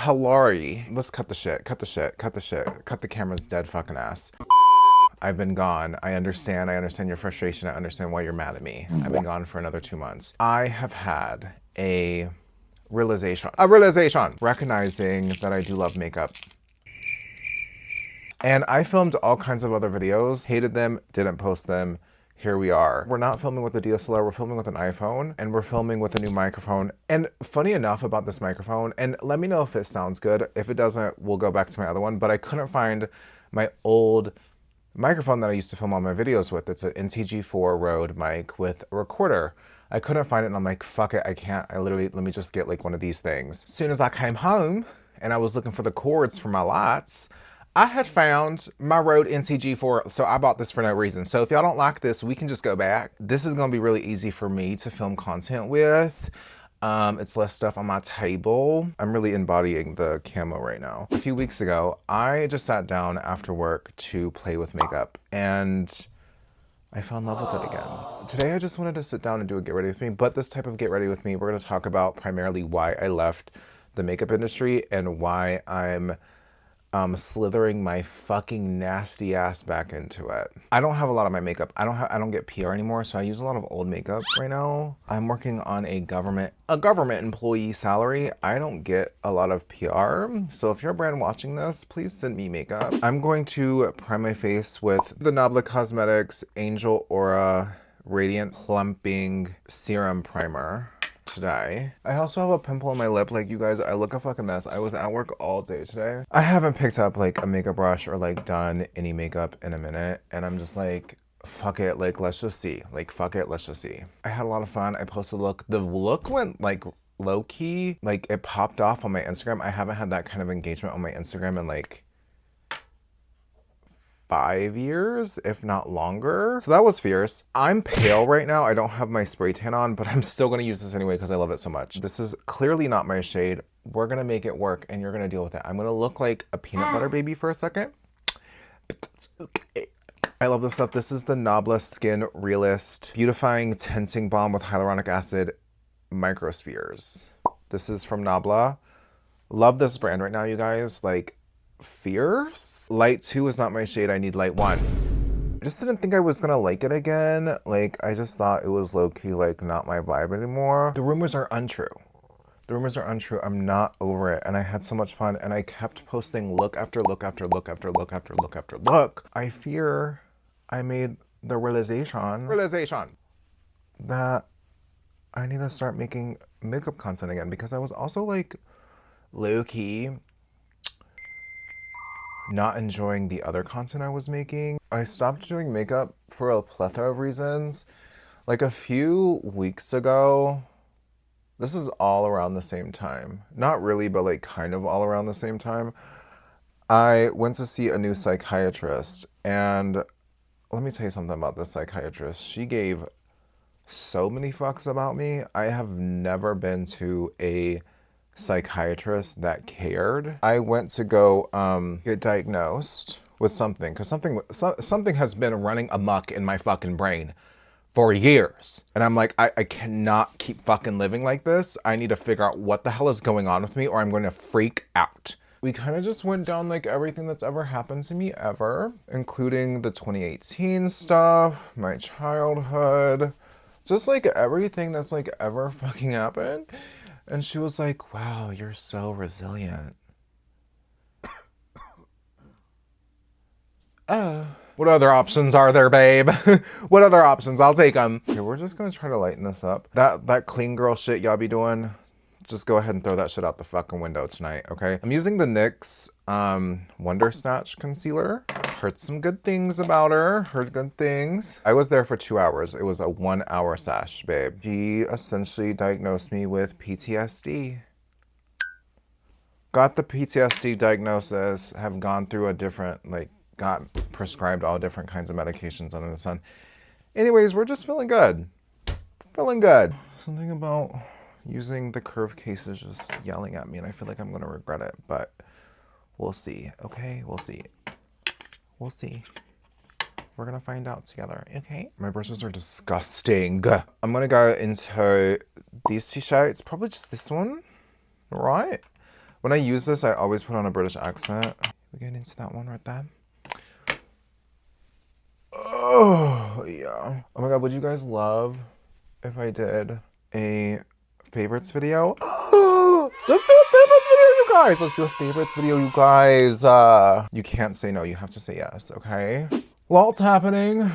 Hilary. Let's cut the shit, cut the shit, cut the shit, cut the camera's dead fucking ass. I've been gone. I understand your frustration. I understand why you're mad at me. I've been gone for another 2 months. I have had a realization, recognizing that I do love makeup. And I filmed all kinds of other videos, hated them, didn't post them. Here we are. We're not filming with a DSLR, we're filming with an iPhone, and we're filming with a new microphone. And funny enough about this microphone, and let me know if it sounds good. If it doesn't, we'll go back to my other one, but I couldn't find my old microphone that I used to film all my videos with. It's an NTG4 Rode mic with a recorder. I couldn't find it, and I'm like, fuck it, I can't. Let me just get like one of these things. As soon as I came home, and I was looking for the cords for my lights, I had found my Rode NTG4, so I bought this for no reason. So if y'all don't like this, we can just go back. This is gonna be really easy for me to film content with. It's less stuff on my table. I'm really embodying the camo right now. A few weeks ago, I just sat down after work to play with makeup, and I fell in love with it again. Today, I just wanted to sit down and do a get ready with me, but this type of get ready with me, we're gonna talk about primarily why I left the makeup industry and why I'm slithering my fucking nasty ass back into it. I don't have a lot of my makeup. I don't get PR anymore, so I use a lot of old makeup right now. I'm working on a government employee salary. I don't get a lot of PR. So if you're a brand watching this, please send me makeup. I'm going to prime my face with the Nabla Cosmetics Angel Aura Radiant Plumping Serum Primer today. I also have a pimple on my lip. Like, you guys, I look a fucking mess. I was at work all day today. I haven't picked up like a makeup brush or like done any makeup in a minute, and I'm just like, fuck it, like let's just see. Like, fuck it, let's just see. I had a lot of fun. I posted a look. The look went like low-key, like it popped off on my Instagram. I haven't had that kind of engagement on my Instagram in like 5 years, if not longer. So that was fierce. I'm pale right now. I don't have my spray tan on, but I'm still gonna use this anyway because I love it so much. This is clearly not my shade. We're gonna make it work and you're gonna deal with it. I'm gonna look like a peanut butter baby for a second. But that's okay. I love this stuff. This is the Nabla Skin Realist Beautifying Tinting Balm with Hyaluronic Acid Microspheres. This is from Nabla. Love this brand right now, you guys. Like, fierce. Light 2 is not my shade. I need light 1. I just didn't think I was gonna like it again. Like, I just thought it was low-key like not my vibe anymore. The rumors are untrue. The rumors are untrue. I'm not over it, and I had so much fun, and I kept posting look after look after look after look after look after look. I fear I made the realization that I need to start making makeup content again, because I was also like low-key not enjoying the other content I was making. I stopped doing makeup for a plethora of reasons. Like a few weeks ago, this is all around the same time. Not really, but like kind of all around the same time. I went to see a new psychiatrist, and let me tell you something about this psychiatrist. She gave so many fucks about me. I have never been to a psychiatrist that cared. I went to go get diagnosed with something, because something has been running amok in my fucking brain for years. And I'm like, I cannot keep fucking living like this. I need to figure out what the hell is going on with me, or I'm going to freak out. We kind of just went down like everything that's ever happened to me ever, including the 2018 stuff, my childhood, just like everything that's like ever fucking happened. And she was like, wow, you're so resilient. What other options are there, babe? What other options? I'll take them. Okay, we're just gonna try to lighten this up. That clean girl shit y'all be doing, just go ahead and throw that shit out the fucking window tonight, okay? I'm using the NYX Wonder Snatch Concealer. Heard some good things about her. Heard good things. I was there for 2 hours. It was a 1 hour sesh, babe. She essentially diagnosed me with PTSD. Got the PTSD diagnosis, have gone through a different, like, got prescribed all different kinds of medications under the sun. Anyways, we're just feeling good. Feeling good. Something about using the curved case is just yelling at me, and I feel like I'm gonna regret it, but we'll see, okay? We'll see. We'll see. We're gonna find out together, okay? My brushes are disgusting. I'm gonna go into these two shades, probably just this one, right? When I use this, I always put on a British accent. We're getting into that one right there. Oh, yeah. Oh my God, would you guys love if I did a favorites video? Let's do a favorites video, you guys. Let's do a favorites video, you guys. You can't say no. You have to say yes, okay? Lots happening.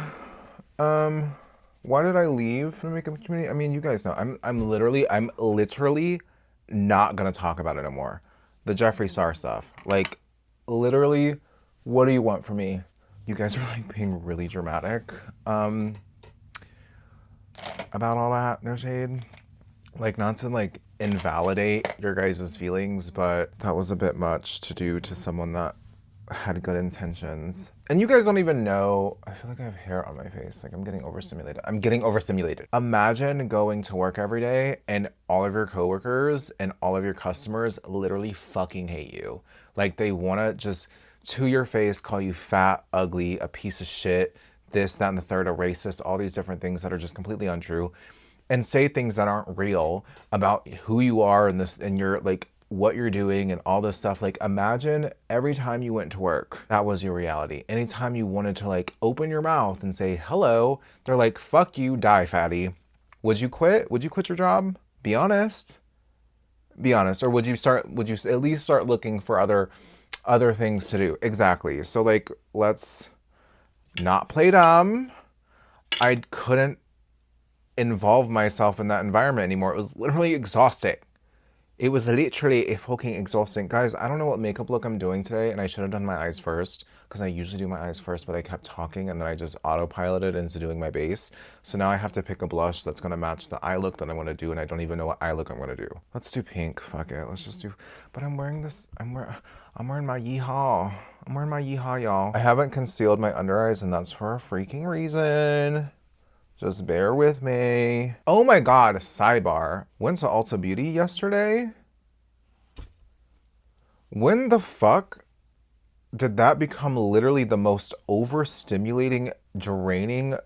Why did I leave the makeup community? I mean, you guys know. I'm literally not gonna talk about it anymore. The Jeffree Star stuff. Like, literally, what do you want from me? You guys are like being really dramatic about all that. No shade. Like, not to like invalidate your guys' feelings, but that was a bit much to do to someone that had good intentions. And you guys don't even know, I feel like I have hair on my face. Like I'm getting overstimulated. I'm getting overstimulated. Imagine going to work every day and all of your coworkers and all of your customers literally fucking hate you. Like they wanna just to your face call you fat, ugly, a piece of shit, this, that, and the third, a racist, all these different things that are just completely untrue, and say things that aren't real about who you are and this and your like what you're doing and all this stuff. Like imagine every time you went to work, that was your reality. Anytime you wanted to like open your mouth and say hello, they're like, fuck you, die fatty. Would you quit? Would you quit your job? Be honest. Be honest. Or would you at least start looking for other things to do? Exactly. So like, let's not play dumb. I couldn't involve myself in that environment anymore. It was literally exhausting. It was literally a fucking exhausting. Guys, I don't know what makeup look I'm doing today, and I should have done my eyes first because I usually do my eyes first, but I kept talking and then I just autopiloted into doing my base. So now I have to pick a blush that's gonna match the eye look that I want to do, and I don't even know what eye look I'm gonna do. Let's do pink. Fuck it. Let's just do. But I'm wearing this. I'm wearing my yeehaw. I'm wearing my yeehaw, y'all. I haven't concealed my under eyes, and that's for a freaking reason. Just bear with me. Oh my God, sidebar. Went to Ulta Beauty yesterday. When the fuck did that become literally the most overstimulating, draining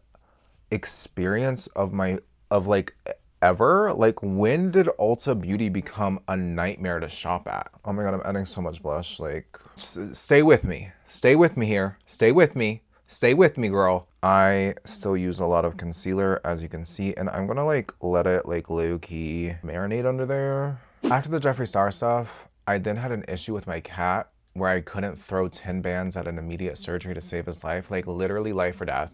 experience of like ever? Like when did Ulta Beauty become a nightmare to shop at? Oh my God, I'm adding so much blush. Like, stay with me. Stay with me here. Stay with me. Stay with me, girl. I still use a lot of concealer, as you can see, and I'm gonna like let it like low-key marinate under there. After the Jeffree Star stuff, I then had an issue with my cat where I couldn't throw 10 bands at an immediate surgery to save his life, like literally life or death.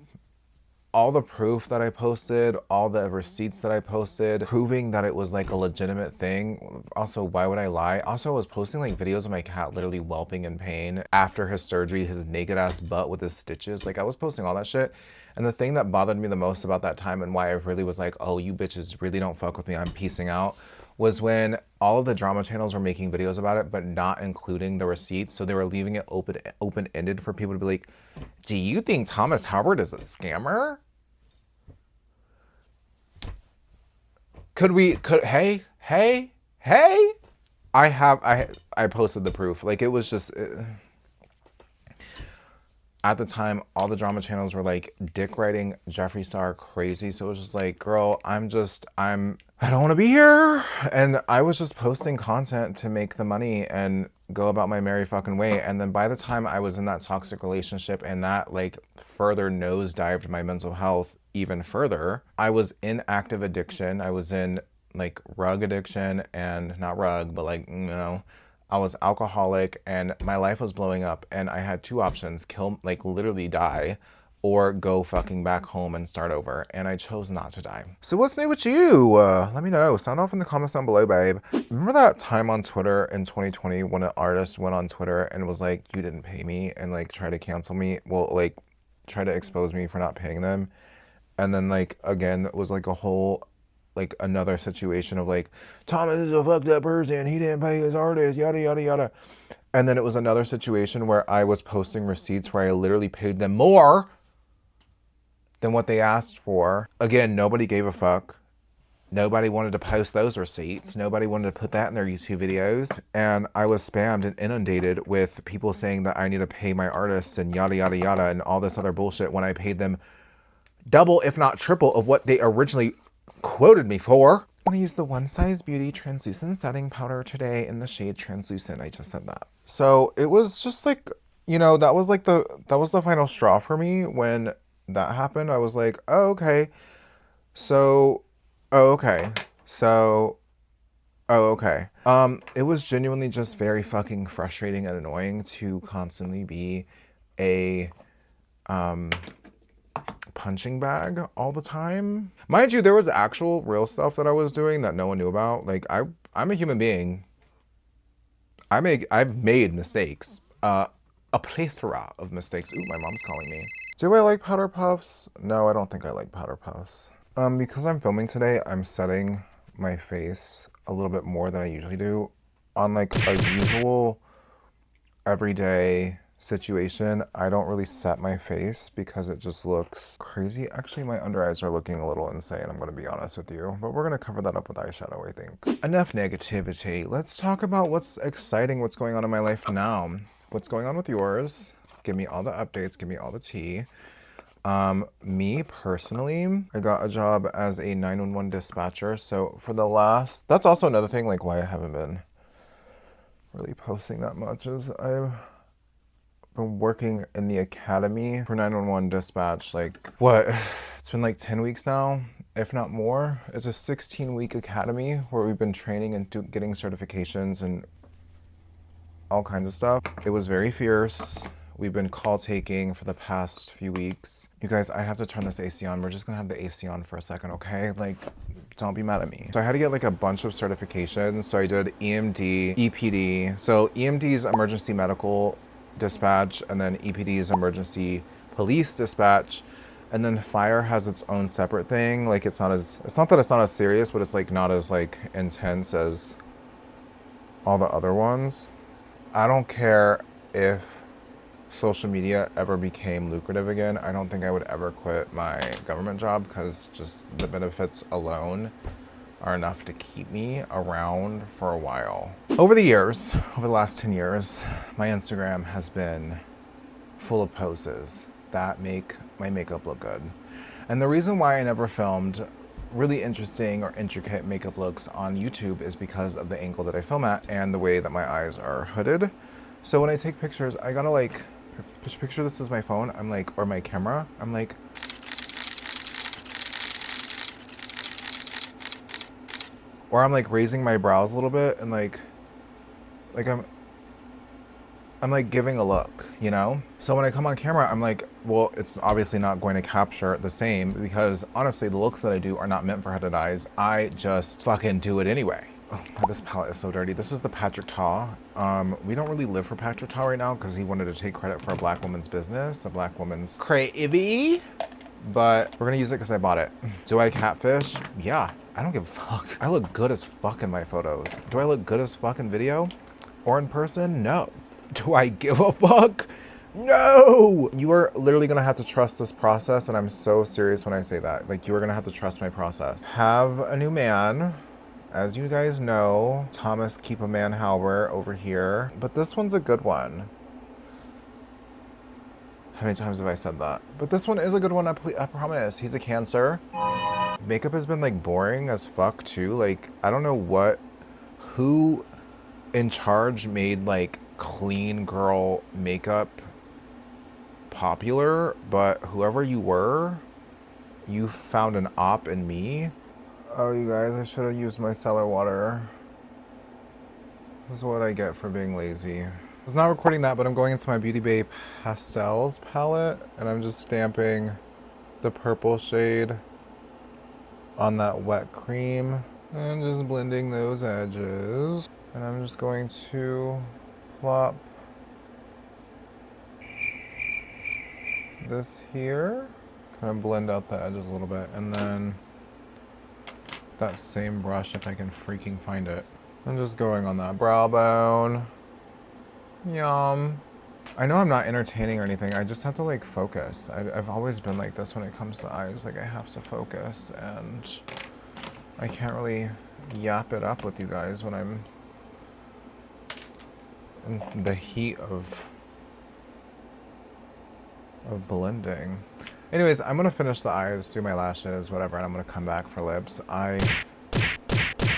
All the proof that I posted, all the receipts that I posted, proving that it was like a legitimate thing. Also, why would I lie? Also, I was posting like videos of my cat literally whelping in pain after his surgery, his naked ass butt with his stitches. Like I was posting all that shit. And the thing that bothered me the most about that time and why I really was like, oh, you bitches really don't fuck with me, I'm peacing out, was when all of the drama channels were making videos about it, but not including the receipts. So they were leaving it open-ended for people to be like, do you think Thomas Halbert is a scammer? Hey, I posted the proof. Like it was just, at the time, all the drama channels were like dick riding Jeffree Star crazy. So it was just like, girl, I don't want to be here. And I was just posting content to make the money and go about my merry fucking way. And then by the time I was in that toxic relationship and that like further nosedived my mental health even further, I was in active addiction. I was in like rug addiction, and not rug, but like, you know, I was alcoholic and my life was blowing up, and I had two options: kill, like literally die, or go fucking back home and start over. And I chose not to die. So what's new with you? Let me know. Sound off in the comments down below, babe. Remember that time on Twitter in 2020 when an artist went on Twitter and was like, you didn't pay me, and like try to cancel me? Well, like try to expose me for not paying them. And then like, again, it was like a whole, like another situation of like, Thomas is a fucked up person, he didn't pay his artist, yada, yada, yada. And then it was another situation where I was posting receipts where I literally paid them more than what they asked for. Again, nobody gave a fuck. Nobody wanted to post those receipts. Nobody wanted to put that in their YouTube videos. And I was spammed and inundated with people saying that I need to pay my artists and yada, yada, yada, and all this other bullshit when I paid them double, if not triple, of what they originally quoted me for. I'm gonna use the One Size Beauty translucent setting powder today in the shade translucent. I just said that. So it was just like, you know, that was the final straw for me when that happened. I was like, oh, okay. So, oh, okay. So, oh, okay. It was genuinely just very fucking frustrating and annoying to constantly be a punching bag all the time. Mind you, there was actual real stuff that I was doing that no one knew about. Like I'm a human being. I've made mistakes. A plethora of mistakes. Ooh, my mom's calling me. Do I like powder puffs? No, I don't think I like powder puffs. Because I'm filming today, I'm setting my face a little bit more than I usually do. On like a usual everyday situation, I don't really set my face because it just looks crazy. Actually, my under eyes are looking a little insane, I'm gonna be honest with you. But we're gonna cover that up with eyeshadow, I think. Enough negativity. Let's talk about what's exciting, what's going on in my life now. What's going on with yours? Give me all the updates, give me all the tea. Me personally, I got a job as a 911 dispatcher. So for the last, that's also another thing, like why I haven't been really posting that much is I've been working in the academy for 911 dispatch. Like what? It's been like 10 weeks now, if not more. It's a 16-week academy where we've been training and getting certifications and all kinds of stuff. It was very fierce. We've been call taking for the past few weeks. You guys, I have to turn this AC on. We're just gonna have the AC on for a second, okay? Like, don't be mad at me. So I had to get like a bunch of certifications. So I did EMD, EPD. So EMD is emergency medical dispatch, and then EPD is emergency police dispatch. And then fire has its own separate thing. Like it's not that it's not as serious, but it's like not as like intense as all the other ones. I don't care if social media ever became lucrative again. I don't think I would ever quit my government job because just the benefits alone are enough to keep me around for a while. Over the years, over the last 10 years, my Instagram has been full of poses that make my makeup look good. And the reason why I never filmed really interesting or intricate makeup looks on YouTube is because of the angle that I film at and the way that my eyes are hooded. So when I take pictures, I gotta like, picture this as my phone, I'm like, or my camera, I'm like, or I'm like raising my brows a little bit and like I'm like giving a look, you know? So when I come on camera, I'm like, well, it's obviously not going to capture the same because honestly, the looks that I do are not meant for hooded eyes. I just fucking do it anyway. Oh, this palette is so dirty. This is the Patrick Ta. We don't really live for Patrick Ta right now because he wanted to take credit for a black woman's business, a black woman's creativity. But we're gonna use it because I bought it. Do I catfish? Yeah, I don't give a fuck. I look good as fuck in my photos. Do I look good as fuck in video? Or in person? No. Do I give a fuck? No! You are literally gonna have to trust this process, and I'm so serious when I say that. Like, you are gonna have to trust my process. Have a new man. As you guys know, Thomas keep a man Halbert over here. But this one's a good one. How many times have I said that? But this one is a good one, I promise. He's a Cancer. Makeup has been like boring as fuck too. Like, I don't know who in charge made like clean girl makeup popular, but whoever you were, you found an op in me. Oh, you guys, I should have used my cellar water. This is what I get for being lazy. I was not recording that, but I'm going into my Beauty Bay Pastels palette, and I'm just stamping the purple shade on that wet cream, and just blending those edges. And I'm just going to plop this here, kind of blend out the edges a little bit, and then that same brush, if I can freaking find it. I'm just going on that brow bone. Yum. I know I'm not entertaining or anything, I just have to like focus. I've always been like this when it comes to eyes, like I have to focus, and I can't really yap it up with you guys when I'm in the heat of blending. Anyways, I'm gonna finish the eyes, do my lashes, whatever, and I'm gonna come back for lips.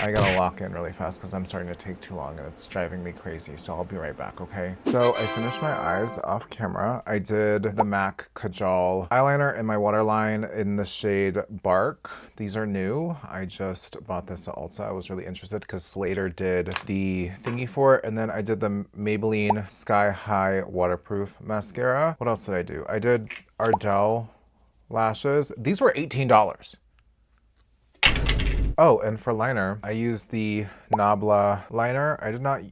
I gotta lock in really fast because I'm starting to take too long and it's driving me crazy. So I'll be right back, okay? So I finished my eyes off camera. I did the MAC Kajal eyeliner in my waterline in the shade Bark. These are new. I just bought this at Ulta. I was really interested because Slater did the thingy for it. And then I did the Maybelline Sky High Waterproof Mascara. What else did I do? I did Ardell lashes. These were $18. Oh, and for liner, I used the Nabla liner. I did not,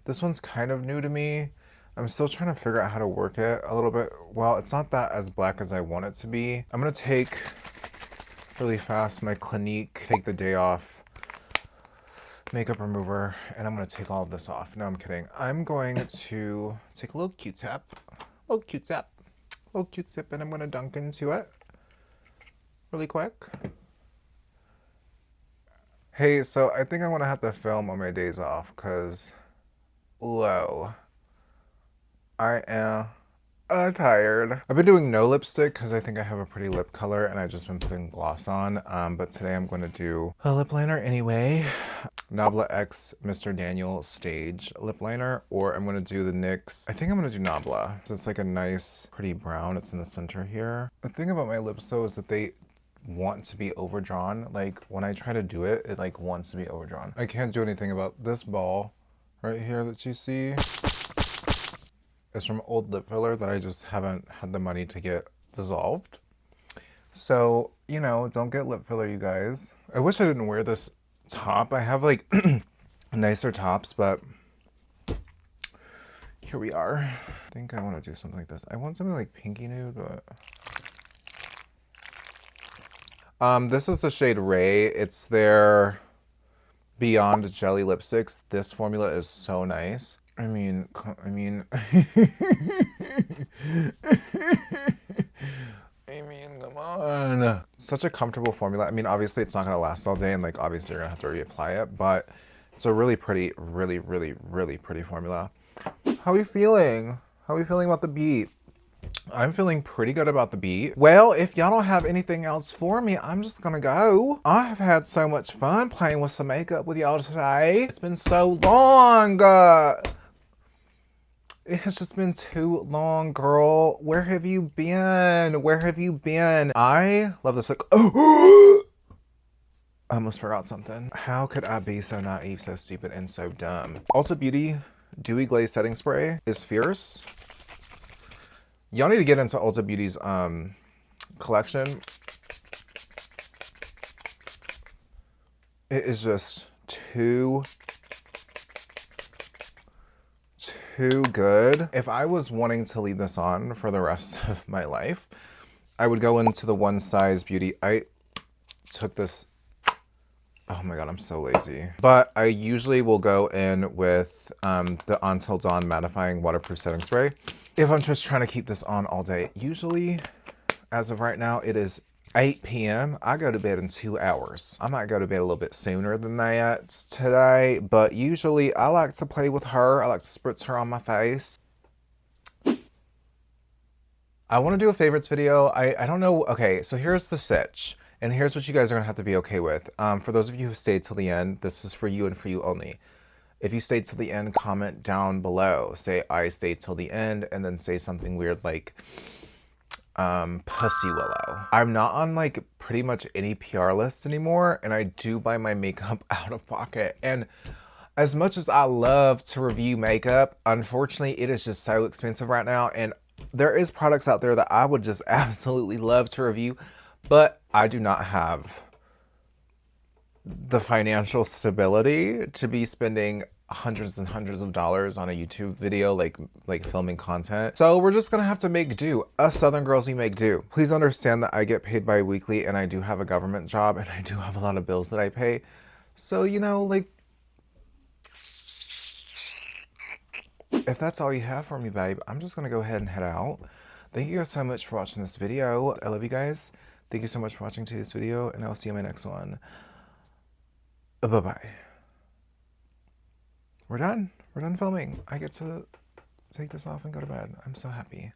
this one's kind of new to me. I'm still trying to figure out how to work it a little bit. Well, it's not that as black as I want it to be. I'm gonna take really fast my Clinique, take the day off, makeup remover, and I'm gonna take all of this off. No, I'm kidding. I'm going to take a little Q-tip, and I'm gonna dunk into it really quick. Hey, so I think I'm gonna have to film on my days off because, whoa, I am tired. I've been doing no lipstick because I think I have a pretty lip color and I've just been putting gloss on. But today I'm gonna do a lip liner anyway. Nabla X Mr. Daniel Stage lip liner, or I'm gonna do the NYX. I think I'm gonna do Nabla. It's like a nice, pretty brown. It's in the center here. The thing about my lips though is that they want to be overdrawn. Like when I try to do it, it like wants to be overdrawn. I can't do anything about this ball right here that you see. It's from old lip filler that I just haven't had the money to get dissolved. So, you know, don't get lip filler, you guys. I wish I didn't wear this top. I have like nicer tops, but here we are. I think I want to do something like this. I want something like pinky nude, but this is the shade Ray. It's their Beyond Jelly lipsticks. This formula is so nice. I mean, come on. Such a comfortable formula. I mean, obviously it's not gonna last all day and like obviously you're gonna have to reapply it, but it's a really pretty, really pretty formula. How are you feeling? How are you feeling about the beat? I'm feeling pretty good about the beat. Well, if y'all don't have anything else for me, I'm just gonna go. I have had so much fun playing with some makeup with y'all today. It's been so long. It has just been too long, girl. Where have you been? Where have you been? I love this look. Oh! I almost forgot something. How could I be so naive, so stupid, and so dumb? Ulta Beauty Dewy Glaze Setting Spray is fierce. Y'all need to get into Ulta Beauty's collection. It is just too good. If I was wanting to leave this on for the rest of my life, I would go into the One Size Beauty. I took this, oh my God, I'm so lazy. But I usually will go in with the Until Dawn Mattifying Waterproof Setting Spray. If I'm just trying to keep this on all day. Usually, as of right now, it is 8 p.m. I go to bed in 2 hours. I might go to bed a little bit sooner than that today, but usually I like to play with her. I like to spritz her on my face. I want to do a favorites video. I don't know. Okay, so here's the sitch. And here's what you guys are going to have to be okay with. For those of you who stayed till the end, this is for you and for you only. If you stayed till the end, comment down below. Say, I stayed till the end, and then say something weird like, Pussy Willow. I'm not on like pretty much any PR lists anymore, and I do buy my makeup out of pocket. And as much as I love to review makeup, unfortunately, it is just so expensive right now. And there is products out there that I would just absolutely love to review, but I do not have the financial stability to be spending hundreds and hundreds of dollars on a YouTube video, like filming content. So we're just gonna have to make do. Us Southern girls, we make do. Please understand that I get paid bi-weekly and I do have a government job and I do have a lot of bills that I pay. So, you know, like, if that's all you have for me, babe, I'm just gonna go ahead and head out. Thank you guys so much for watching this video. I love you guys. Thank you so much for watching today's video, and I'll see you in my next one. Bye-bye. We're done. We're done filming. I get to take this off and go to bed. I'm so happy.